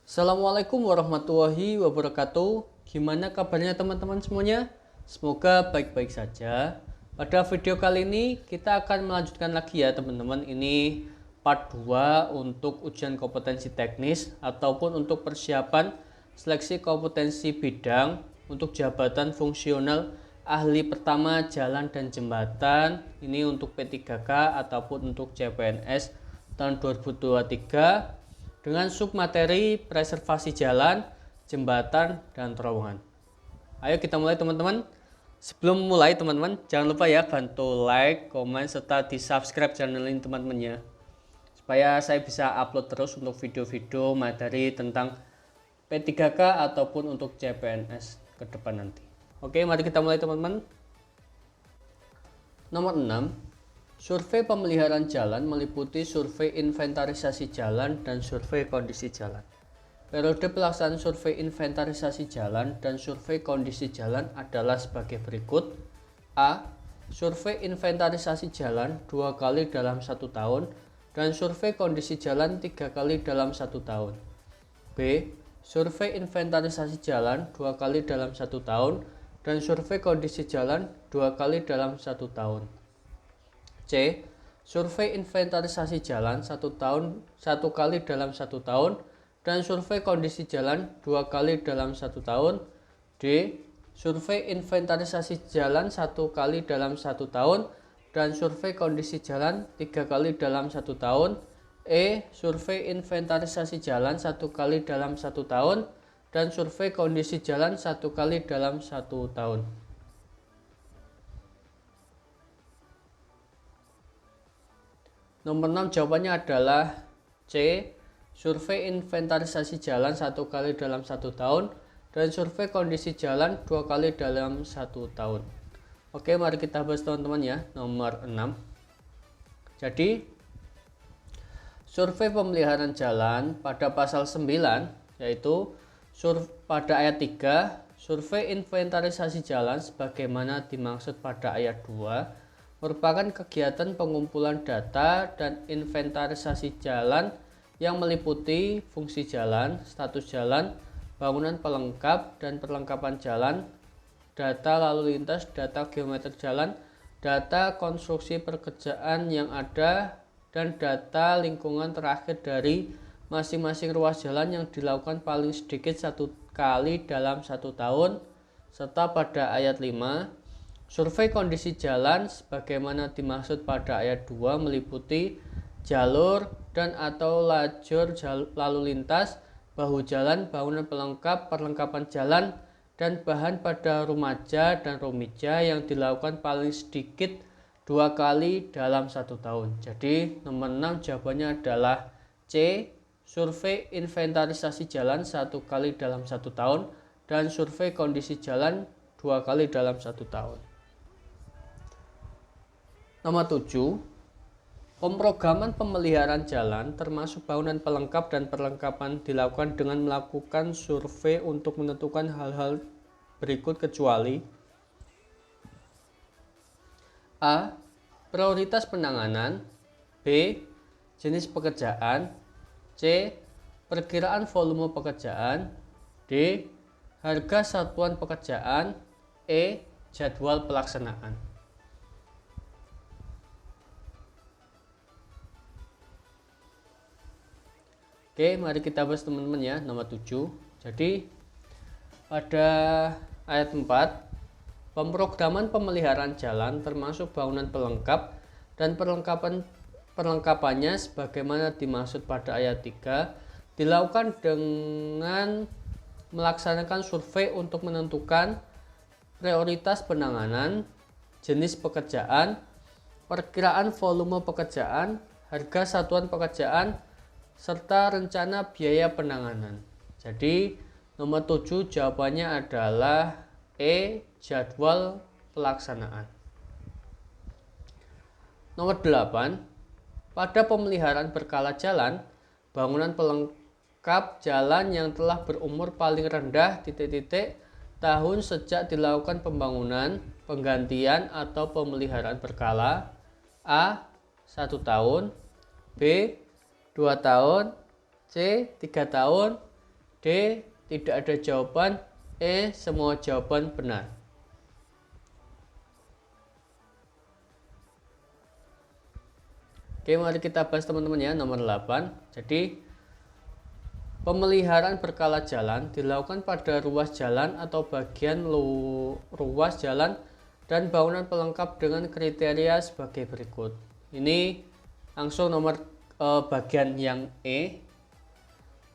Assalamualaikum warahmatullahi wabarakatuh. Gimana kabarnya teman-teman semuanya? Semoga baik-baik saja. Pada video kali ini kita akan melanjutkan lagi ya teman-teman. Ini part 2 untuk ujian kompetensi teknis ataupun untuk persiapan seleksi kompetensi bidang untuk jabatan fungsional ahli pertama jalan dan jembatan. Ini untuk P3K ataupun untuk CPNS tahun 2023 dengan submateri preservasi jalan, jembatan, dan terowongan. Ayo kita mulai teman-teman. Sebelum mulai teman-teman, jangan lupa ya bantu like, komen, serta di subscribe channel ini teman-teman ya. Supaya saya bisa upload terus untuk video-video materi tentang P3K ataupun untuk CPNS ke depan nanti. Oke, mari kita mulai teman-teman. Nomor 6. Survei pemeliharaan jalan meliputi survei inventarisasi jalan dan survei kondisi jalan. Periode pelaksanaan survei inventarisasi jalan dan survei kondisi jalan adalah sebagai berikut. A. Survei inventarisasi jalan 2 kali dalam 1 tahun dan survei kondisi jalan 3 kali dalam 1 tahun. B. Survei inventarisasi jalan 2 kali dalam 1 tahun dan survei kondisi jalan 2 kali dalam 1 tahun. C. Survei inventarisasi jalan 1 tahun 1 kali dalam 1 tahun dan survei kondisi jalan 2 kali dalam 1 tahun. D. Survei inventarisasi jalan 1 kali dalam 1 tahun dan survei kondisi jalan 3 kali dalam 1 tahun. E. Survei inventarisasi jalan 1 kali dalam 1 tahun dan survei kondisi jalan 1 kali dalam 1 tahun. Nomor 6 jawabannya adalah C. Survei inventarisasi jalan 1 kali dalam 1 tahun dan survei kondisi jalan 2 kali dalam 1 tahun. Oke, mari kita bahas teman-teman ya. Nomor 6. Jadi survei pemeliharaan jalan pada pasal 9 yaitu pada ayat 3, survei inventarisasi jalan sebagaimana dimaksud pada ayat 2 merupakan kegiatan pengumpulan data dan inventarisasi jalan yang meliputi fungsi jalan, status jalan, bangunan pelengkap dan perlengkapan jalan, data lalu lintas, data geometri jalan, data konstruksi pekerjaan yang ada, dan data lingkungan terakhir dari masing-masing ruas jalan yang dilakukan paling sedikit 1 kali dalam 1 tahun, serta pada ayat 5, survei kondisi jalan sebagaimana dimaksud pada ayat 2 meliputi jalur dan atau lajur lalu lintas, bahu jalan, bangunan pelengkap, perlengkapan jalan, dan bahan pada rumaja dan rumija yang dilakukan paling sedikit 2 kali dalam 1 tahun. Jadi nomor 6 jawabannya adalah C. Survei inventarisasi jalan 1 kali dalam 1 tahun dan survei kondisi jalan 2 kali dalam 1 tahun. Nomor 7. Pemrograman pemeliharaan jalan termasuk bangunan pelengkap dan perlengkapan dilakukan dengan melakukan survei untuk menentukan hal-hal berikut kecuali A. Prioritas penanganan. B. Jenis pekerjaan. C. Perkiraan volume pekerjaan. D. Harga satuan pekerjaan. E. Jadwal pelaksanaan. Oke, mari kita bahas teman-teman ya. Nomor 7. Jadi pada ayat 4, pemrograman pemeliharaan jalan termasuk bangunan pelengkap dan perlengkapannya sebagaimana dimaksud pada ayat 3 dilakukan dengan melaksanakan survei untuk menentukan prioritas penanganan, jenis pekerjaan, perkiraan volume pekerjaan, harga satuan pekerjaan, serta rencana biaya penanganan. Jadi nomor 7 jawabannya adalah E. Jadwal pelaksanaan. Nomor 8. Pada pemeliharaan berkala jalan, bangunan pelengkap jalan yang telah berumur paling rendah ... tahun sejak dilakukan pembangunan, penggantian atau pemeliharaan berkala. A. 1 tahun. B. 2 tahun. C. 3 tahun. D. Tidak ada jawaban. E. Semua jawaban benar. Oke, mari kita bahas teman-teman ya, nomor 8. Jadi, pemeliharaan berkala jalan dilakukan pada ruas jalan atau bagian ruas jalan dan bangunan pelengkap dengan kriteria sebagai berikut. Ini langsung nomor bagian yang E.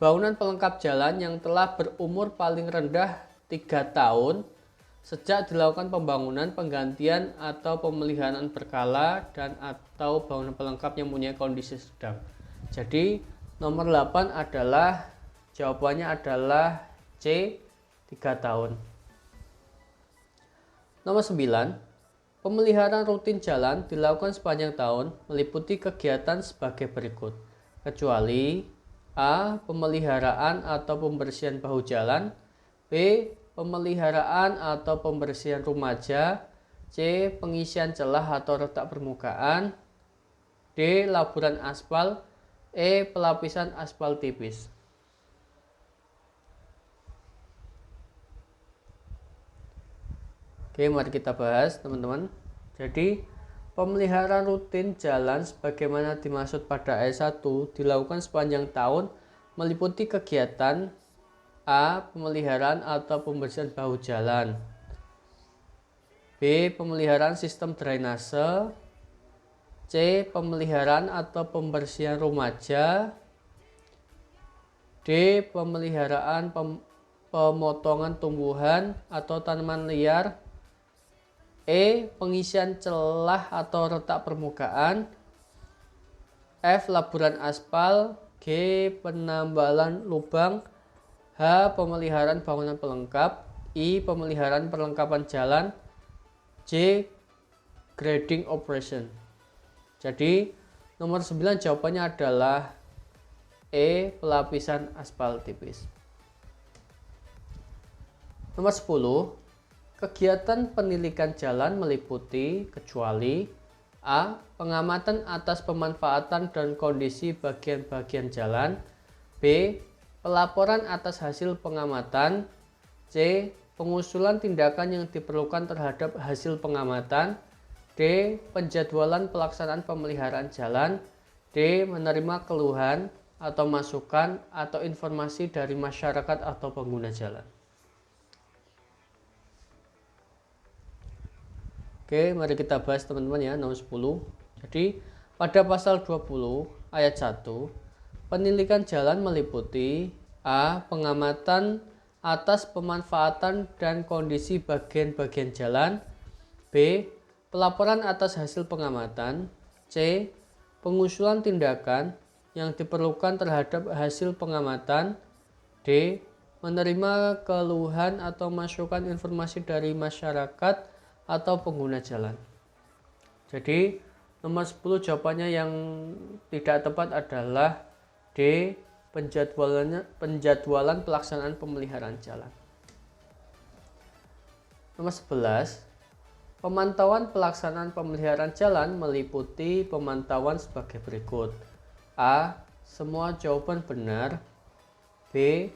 Bangunan pelengkap jalan yang telah berumur paling rendah 3 tahun sejak dilakukan pembangunan, penggantian, atau pemeliharaan berkala dan atau bangunan pelengkap yang mempunyai kondisi sedang. Jadi nomor 8 adalah jawabannya adalah C, 3 tahun. Nomor 9, pemeliharaan rutin jalan dilakukan sepanjang tahun meliputi kegiatan sebagai berikut, kecuali A. Pemeliharaan atau pembersihan bahu jalan, B. Pemeliharaan atau pembersihan rumaja, C. Pengisian celah atau retak permukaan, D. Laburan aspal, E. Pelapisan aspal tipis. Oke, mari kita bahas teman-teman. Jadi pemeliharaan rutin jalan sebagaimana dimaksud pada ayat 1 dilakukan sepanjang tahun meliputi kegiatan A. Pemeliharaan atau pembersihan bahu jalan, B. Pemeliharaan sistem drainase, C. Pemeliharaan atau pembersihan rumaja, D. Pemeliharaan pemotongan tumbuhan atau tanaman liar, E. Pengisian celah atau retak permukaan, F. Laburan aspal, G. Penambalan lubang, H. Pemeliharaan bangunan pelengkap, I. Pemeliharaan perlengkapan jalan, J. Grading operation. Jadi nomor 9 jawabannya adalah E. Pelapisan aspal tipis. Nomor 10, kegiatan penilikan jalan meliputi kecuali A. Pengamatan atas pemanfaatan dan kondisi bagian-bagian jalan, B. Pelaporan atas hasil pengamatan, C. Pengusulan tindakan yang diperlukan terhadap hasil pengamatan, D. Penjadwalan pelaksanaan pemeliharaan jalan, D. Menerima keluhan atau masukan atau informasi dari masyarakat atau pengguna jalan. Oke, mari kita bahas teman-teman ya, nomor 10. Jadi pada pasal 20 ayat 1, penilikan jalan meliputi A. Pengamatan atas pemanfaatan dan kondisi bagian-bagian jalan, B. Pelaporan atas hasil pengamatan, C. Pengusulan tindakan yang diperlukan terhadap hasil pengamatan, D. Menerima keluhan atau masukan informasi dari masyarakat atau pengguna jalan. Jadi nomor 10 jawabannya yang tidak tepat adalah D. Penjadwalan pelaksanaan pemeliharaan jalan. Nomor 11, pemantauan pelaksanaan pemeliharaan jalan meliputi pemantauan sebagai berikut. A. Semua jawaban benar. B.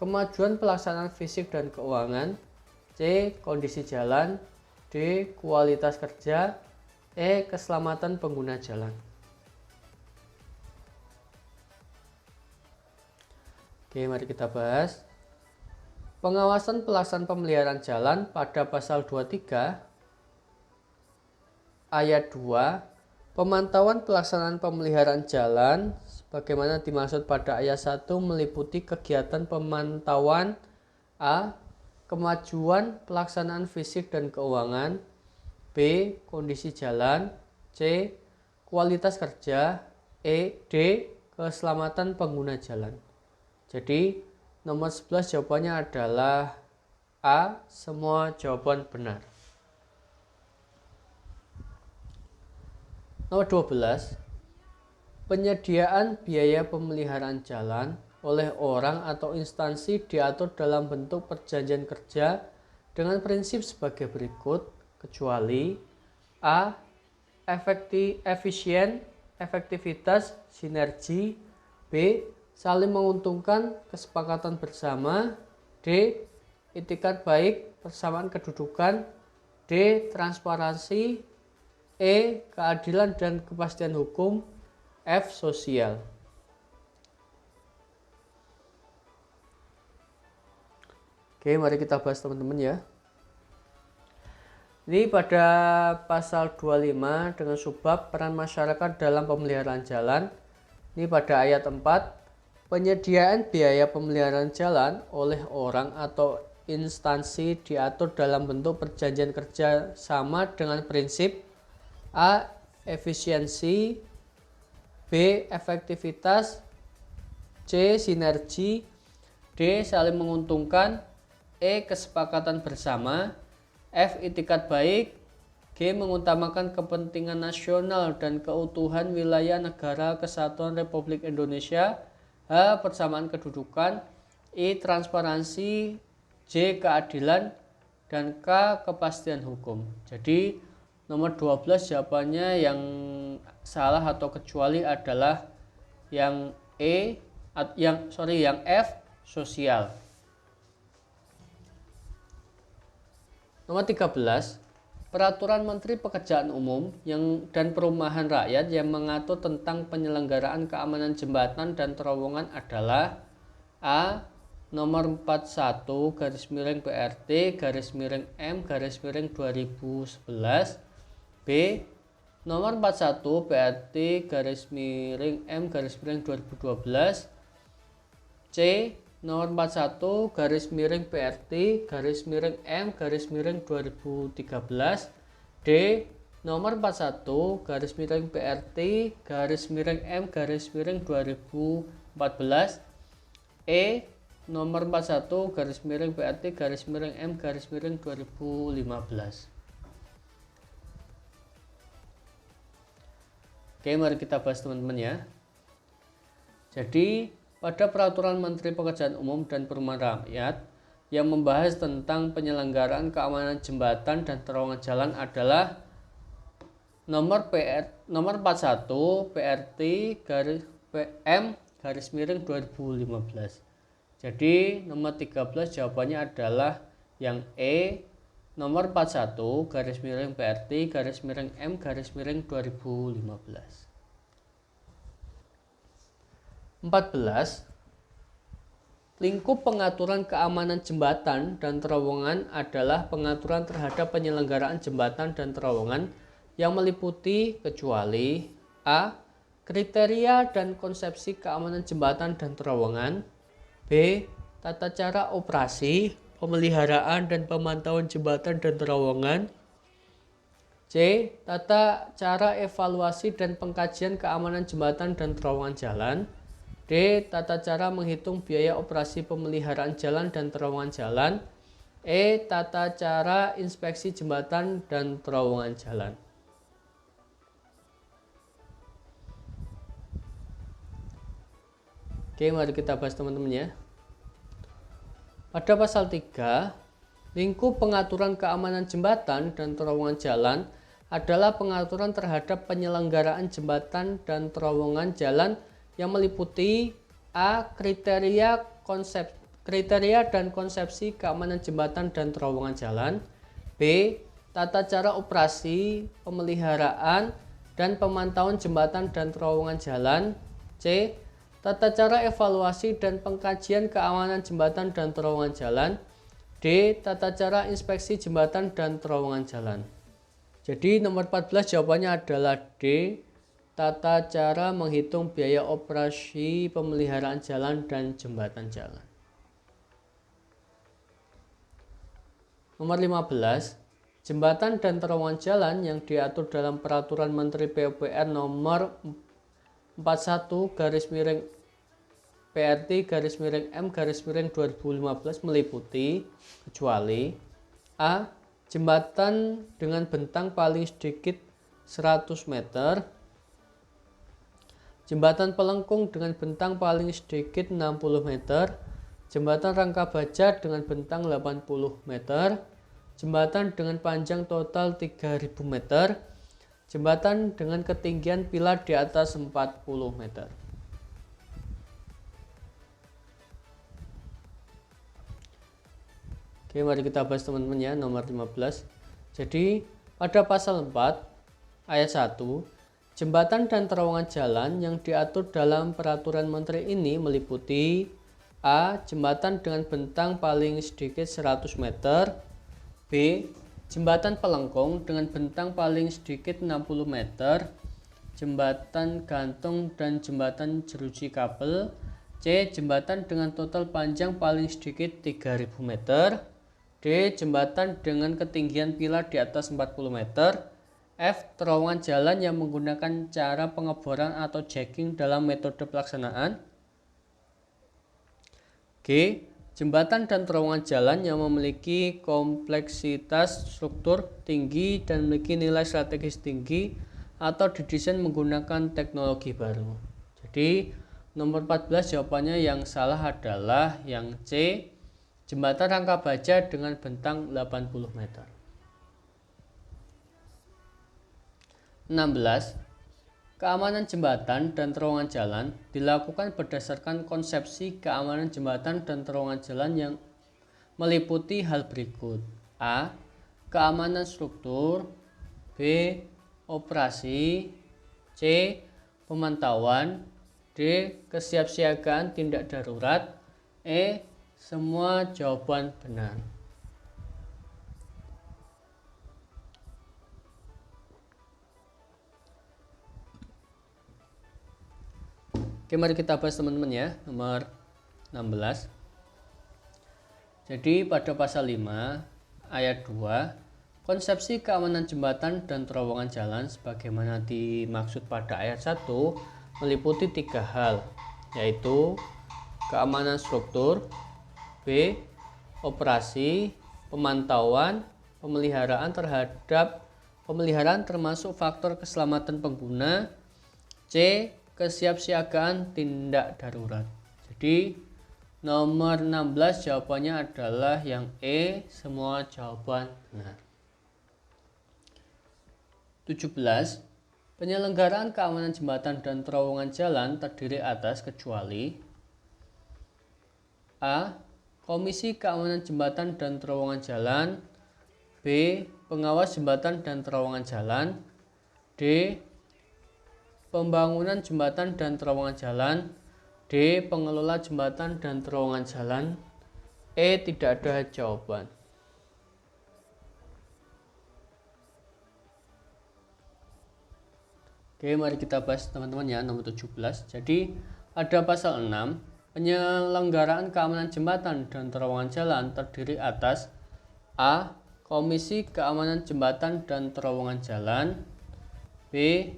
Kemajuan pelaksanaan fisik dan keuangan. C. Kondisi jalan. D. Kualitas kerja. E. Keselamatan pengguna jalan. Oke, mari kita bahas. Pengawasan pelaksanaan pemeliharaan jalan pada pasal 23 ayat 2, pemantauan pelaksanaan pemeliharaan jalan sebagaimana dimaksud pada ayat 1 meliputi kegiatan pemantauan A. Kemajuan pelaksanaan fisik dan keuangan, B. Kondisi jalan, C. Kualitas kerja, D. Keselamatan pengguna jalan. Jadi nomor 11 jawabannya adalah A. Semua jawaban benar. Nomor 12, penyediaan biaya pemeliharaan jalan oleh orang atau instansi diatur dalam bentuk perjanjian kerja dengan prinsip sebagai berikut, kecuali A. Efisien, efektivitas, sinergi, B. saling menguntungkan, kesepakatan bersama. D. Itikat baik, persamaan kedudukan. D. Transparansi. E. Keadilan dan kepastian hukum. F. Sosial. Oke, mari kita bahas teman-teman ya. Ini pada pasal 25 dengan subbab peran masyarakat dalam pemeliharaan jalan. Ini pada ayat 4, penyediaan biaya pemeliharaan jalan oleh orang atau instansi diatur dalam bentuk perjanjian kerja sama dengan prinsip A. Efisiensi, B. Efektivitas, C. Sinergi, D. Saling menguntungkan, E. Kesepakatan bersama, F. Itikat baik, G. Mengutamakan kepentingan nasional dan keutuhan wilayah negara kesatuan Republik Indonesia, H. Persamaan kedudukan, I. Transparansi, J. Keadilan, dan K. Kepastian hukum. Jadi nomor 12 jawabannya yang salah atau kecuali adalah yang yang F. Sosial. Nomor 13, Peraturan Menteri Pekerjaan Umum dan Perumahan Rakyat yang mengatur tentang penyelenggaraan keamanan jembatan dan terowongan adalah A. Nomor 41-PRT-M-2011, B. Nomor 41 PRT-M-2012, C. Nomor 41-PRT-M-2013, D. Nomor 41-PRT-M-2014, E. Nomor 41-PRT-M-2015. Oke, mari kita bahas teman-teman ya. Jadi pada Peraturan Menteri Pekerjaan Umum dan Perumahan Rakyat yang membahas tentang penyelenggaraan keamanan jembatan dan terowongan jalan adalah nomor 41 PRT-M-2015. Jadi nomor 13 jawabannya adalah yang E, nomor 41 PRT-M-2015. 14. Lingkup pengaturan keamanan jembatan dan terowongan adalah pengaturan terhadap penyelenggaraan jembatan dan terowongan yang meliputi kecuali A. Kriteria dan konsepsi keamanan jembatan dan terowongan, B. Tata cara operasi, pemeliharaan dan pemantauan jembatan dan terowongan, C. Tata cara evaluasi dan pengkajian keamanan jembatan dan terowongan jalan, D. Tata cara menghitung biaya operasi pemeliharaan jalan dan terowongan jalan, E. Tata cara inspeksi jembatan dan terowongan jalan. Oke, mari kita bahas teman-teman ya. Pada pasal 3, lingkup pengaturan keamanan jembatan dan terowongan jalan adalah pengaturan terhadap penyelenggaraan jembatan dan terowongan jalan yang meliputi A. Kriteria dan konsepsi keamanan jembatan dan terowongan jalan, B. Tata cara operasi, pemeliharaan, dan pemantauan jembatan dan terowongan jalan, C. Tata cara evaluasi dan pengkajian keamanan jembatan dan terowongan jalan, D. Tata cara inspeksi jembatan dan terowongan jalan. Jadi nomor 14 jawabannya adalah D. Tata cara menghitung biaya operasi pemeliharaan jalan dan jembatan jalan. Nomor 15, jembatan dan terowongan jalan yang diatur dalam Peraturan Menteri PUPR nomor 41-PRT-M-2015 meliputi kecuali A. Jembatan dengan bentang paling sedikit 100 meter, jembatan pelengkung dengan bentang paling sedikit 60 meter, jembatan rangka baja dengan bentang 80 meter, jembatan dengan panjang total 3000 meter, jembatan dengan ketinggian pilar di atas 40 meter. Oke, mari kita bahas teman-teman ya, nomor 15. Jadi, pada pasal 4 ayat 1, jembatan dan terowongan jalan yang diatur dalam peraturan menteri ini meliputi A. Jembatan dengan bentang paling sedikit 100 meter. B. Jembatan pelengkung dengan bentang paling sedikit 60 meter. Jembatan gantung dan jembatan jeruji kabel. C. Jembatan dengan total panjang paling sedikit 3000 meter. D. Jembatan dengan ketinggian pilar di atas 40 meter. F. Terowongan jalan yang menggunakan cara pengeboran atau jacking dalam metode pelaksanaan. G. Jembatan dan terowongan jalan yang memiliki kompleksitas struktur tinggi dan memiliki nilai strategis tinggi atau didesain menggunakan teknologi baru. Jadi nomor 14 jawabannya yang salah adalah yang C. Jembatan rangka baja dengan bentang 80 meter. 16. Keamanan jembatan dan terowongan jalan dilakukan berdasarkan konsepsi keamanan jembatan dan terowongan jalan yang meliputi hal berikut. A. Keamanan struktur. B. Operasi. C. Pemantauan. D. Kesiapsiagaan tindak darurat. E. Semua jawaban benar. Oke, mari kita bahas teman-teman ya, nomor 16. Jadi pada pasal 5 ayat 2, konsepsi keamanan jembatan dan terowongan jalan sebagaimana dimaksud pada ayat 1 meliputi 3 hal, yaitu keamanan struktur, B. Operasi, pemantauan, pemeliharaan termasuk faktor keselamatan pengguna, C. Kesiapsiagaan tindak darurat. Jadi nomor 16 jawabannya adalah yang E, semua jawaban benar. 17. Penyelenggaraan keamanan jembatan dan terowongan jalan terdiri atas kecuali A. Komisi Keamanan Jembatan dan Terowongan Jalan. B. Pengawas jembatan dan terowongan jalan. D. Pembangunan jembatan dan terowongan jalan. D. Pengelola jembatan dan terowongan jalan. E. Tidak ada jawaban. Oke, mari kita bahas teman-teman ya, nomor 17. Jadi ada pasal 6, penyelenggaraan keamanan jembatan dan terowongan jalan terdiri atas A. Komisi Keamanan Jembatan dan Terowongan Jalan. B.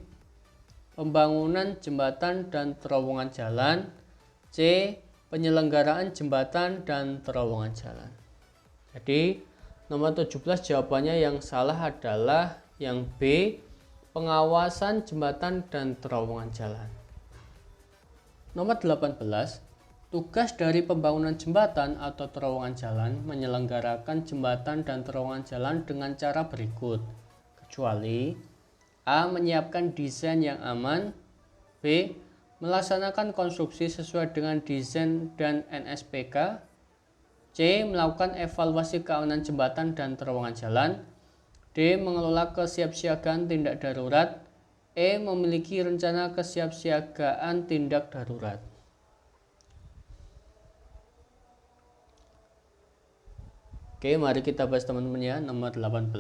Pembangunan jembatan dan terowongan jalan. C. Penyelenggaraan jembatan dan terowongan jalan. Jadi nomor 17 jawabannya yang salah adalah yang B. Pengawasan jembatan dan terowongan jalan. Nomor 18. Tugas dari pembangunan jembatan atau terowongan jalan menyelenggarakan jembatan dan terowongan jalan dengan cara berikut, kecuali A. Menyiapkan desain yang aman. B. Melaksanakan konstruksi sesuai dengan desain dan NSPK. C. Melakukan evaluasi keamanan jembatan dan terowongan jalan. D. Mengelola kesiapsiagaan tindak darurat. E. Memiliki rencana kesiapsiagaan tindak darurat. Oke, mari kita bahas teman-teman ya, nomor 18.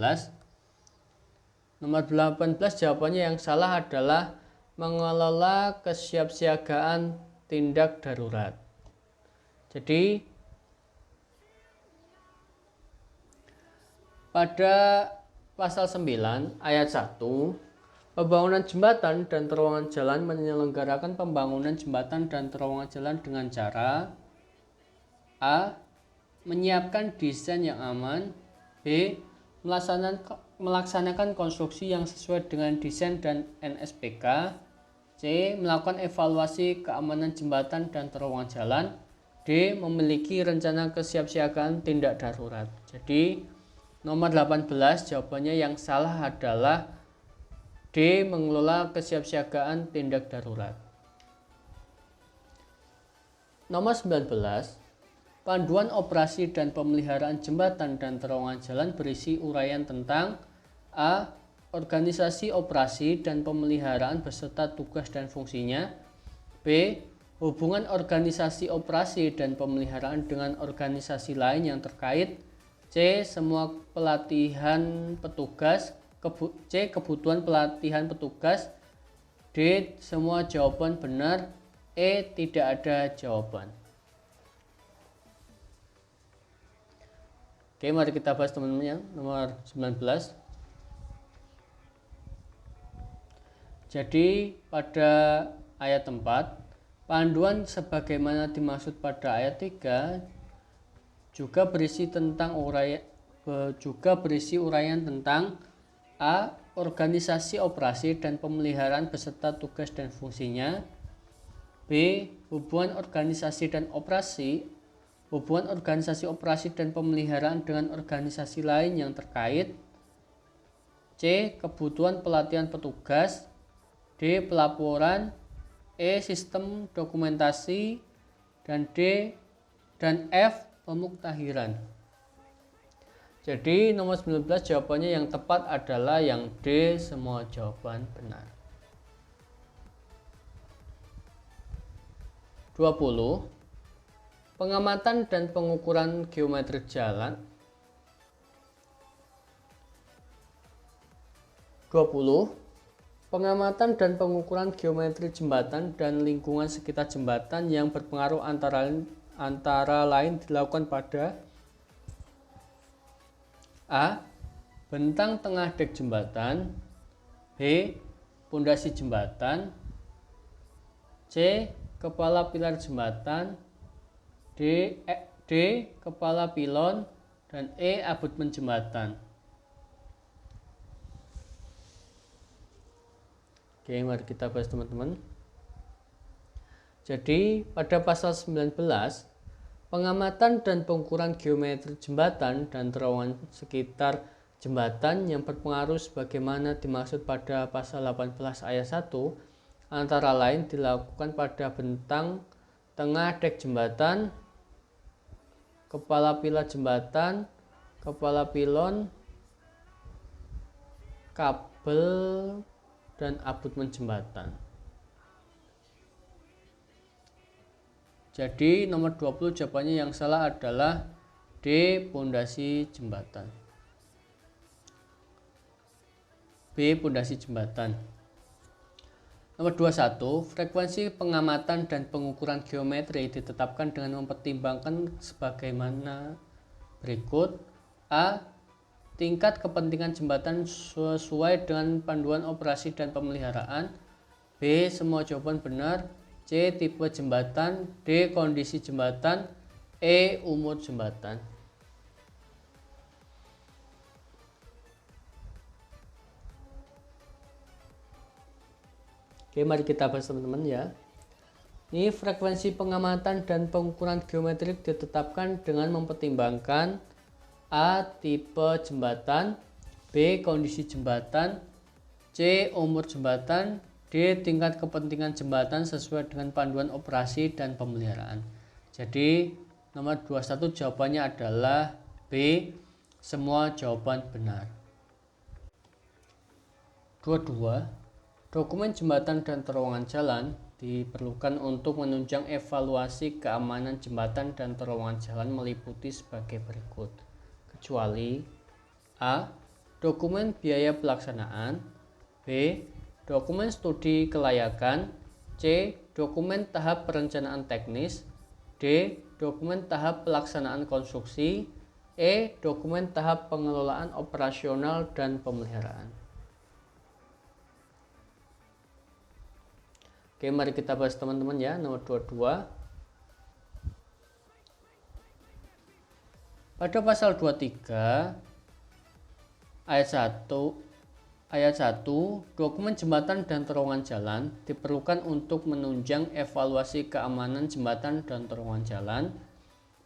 Nomor 18 jawabannya yang salah adalah mengelola kesiapsiagaan tindak darurat. Jadi pada pasal 9 ayat 1, pembangunan jembatan dan terowongan jalan menyelenggarakan pembangunan jembatan dan terowongan jalan dengan cara A. Menyiapkan desain yang aman. B. Melaksanakan konstruksi yang sesuai dengan desain dan NSPK. C. Melakukan evaluasi keamanan jembatan dan terowongan jalan. D. Memiliki rencana kesiapsiagaan tindak darurat. Jadi nomor 18 jawabannya yang salah adalah D. Mengelola kesiapsiagaan tindak darurat. Nomor 19. Panduan operasi dan pemeliharaan jembatan dan terowongan jalan berisi uraian tentang A. Organisasi operasi dan pemeliharaan beserta tugas dan fungsinya. B. Hubungan organisasi operasi dan pemeliharaan dengan organisasi lain yang terkait. C. Semua pelatihan petugas. C. Kebutuhan pelatihan petugas. D. Semua jawaban benar. E. Tidak ada jawaban. Oke, mari kita bahas teman-teman yang nomor 19. Jadi pada ayat 4, panduan sebagaimana dimaksud pada ayat 3 juga berisi uraian tentang A. Organisasi operasi dan pemeliharaan beserta tugas dan fungsinya. B. Hubungan organisasi operasi dan pemeliharaan dengan organisasi lain yang terkait. C. Kebutuhan pelatihan petugas. D. Pelaporan. E. Sistem dokumentasi. Dan D dan F. Pemuktahiran. Jadi nomor 19 jawabannya yang tepat adalah yang D, semua jawaban benar. 20. Pengamatan dan pengukuran geometri jalan. 20. Pengamatan dan pengukuran geometri jembatan dan lingkungan sekitar jembatan yang berpengaruh antara lain dilakukan pada A. Bentang tengah dek jembatan. B. Pondasi jembatan. C. Kepala pilar jembatan. D. Kepala pilon. Dan E. abutmen jembatan. Oke, mari kita bahas teman-teman. Jadi pada pasal 19, pengamatan dan pengukuran geometri jembatan dan terowongan sekitar jembatan yang berpengaruh sebagaimana dimaksud pada pasal 18 ayat 1 antara lain dilakukan pada bentang tengah dek jembatan, kepala pilar jembatan, kepala pilon, kabel, dan abutmen jembatan. Jadi nomor 20 jawabannya yang salah adalah D. Pondasi jembatan. B. Pondasi jembatan. Nomor 21, frekuensi pengamatan dan pengukuran geometri ditetapkan dengan mempertimbangkan sebagaimana berikut. A. Tingkat kepentingan jembatan sesuai dengan panduan operasi dan pemeliharaan. B. Semua jawaban benar. C. Tipe jembatan. D. Kondisi jembatan. E. Umur jembatan. Oke, mari kita bahas teman-teman ya. Ini frekuensi pengamatan dan pengukuran geometrik ditetapkan dengan mempertimbangkan A. Tipe jembatan. B. Kondisi jembatan. C. Umur jembatan. D. Tingkat kepentingan jembatan sesuai dengan panduan operasi dan pemeliharaan. Jadi nomor 21 jawabannya adalah B. Semua jawaban benar. 22. Dokumen jembatan dan terowongan jalan diperlukan untuk menunjang evaluasi keamanan jembatan dan terowongan jalan meliputi sebagai berikut. Kecuali A. Dokumen biaya pelaksanaan. B. Dokumen studi kelayakan. C. Dokumen tahap perencanaan teknis. D. Dokumen tahap pelaksanaan konstruksi. E. Dokumen tahap pengelolaan operasional dan pemeliharaan. Oke, mari kita bahas teman-teman ya. Nomor 22. Pada pasal 23 ayat 1, dokumen jembatan dan terowongan jalan diperlukan untuk menunjang evaluasi keamanan jembatan dan terowongan jalan.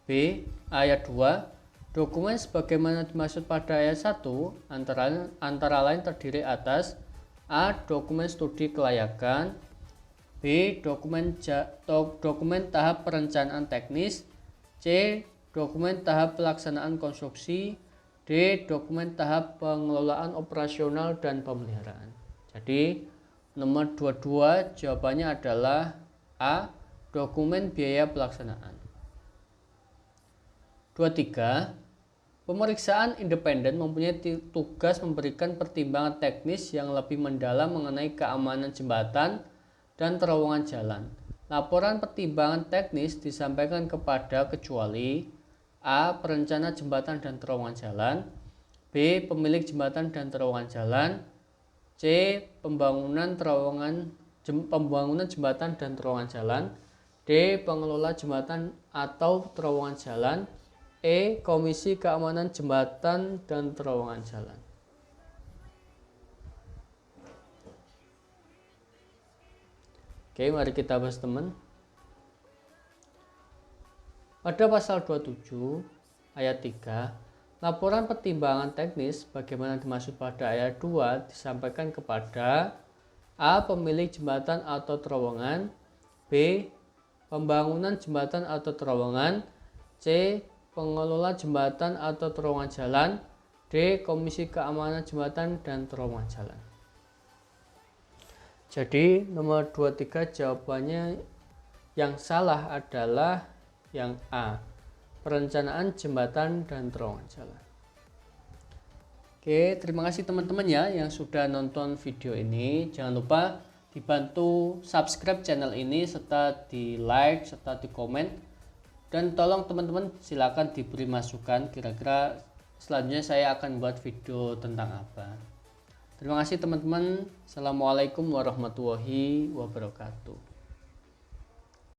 B. Ayat 2, dokumen sebagaimana dimaksud pada ayat 1 antara lain terdiri atas A. Dokumen studi kelayakan. B. Dokumen tahap perencanaan teknis. C. Dokumen tahap pelaksanaan konstruksi. D. Dokumen tahap pengelolaan operasional dan pemeliharaan. Jadi nomor 22 jawabannya adalah A. Dokumen biaya pelaksanaan. 23. Pemeriksaan independen mempunyai tugas memberikan pertimbangan teknis yang lebih mendalam mengenai keamanan jembatan dan terowongan jalan. Laporan pertimbangan teknis disampaikan kepada kecuali A. Perencana jembatan dan terowongan jalan. B. Pemilik jembatan dan terowongan jalan. C. Pembangunan jembatan dan terowongan jalan. D. Pengelola jembatan atau terowongan jalan. E. Komisi Keamanan Jembatan dan Terowongan Jalan. Oke, mari kita bahas teman. Pada pasal 27 ayat 3, laporan pertimbangan teknis bagaimana dimaksud pada ayat 2 disampaikan kepada A. Pemilik jembatan atau terowongan. B. Pembangunan jembatan atau terowongan. C. Pengelola jembatan atau terowongan jalan. D. Komisi Keamanan Jembatan dan Terowongan Jalan. Jadi nomor 23 jawabannya yang salah adalah yang A. Perencanaan jembatan dan terowongan jalan. Oke, terima kasih teman-teman ya yang sudah nonton video ini. Jangan lupa dibantu subscribe channel ini serta di like serta di komen. Dan tolong teman-teman silakan diberi masukan kira-kira selanjutnya saya akan buat video tentang apa. Terima kasih teman-teman. Assalamualaikum warahmatullahi wabarakatuh.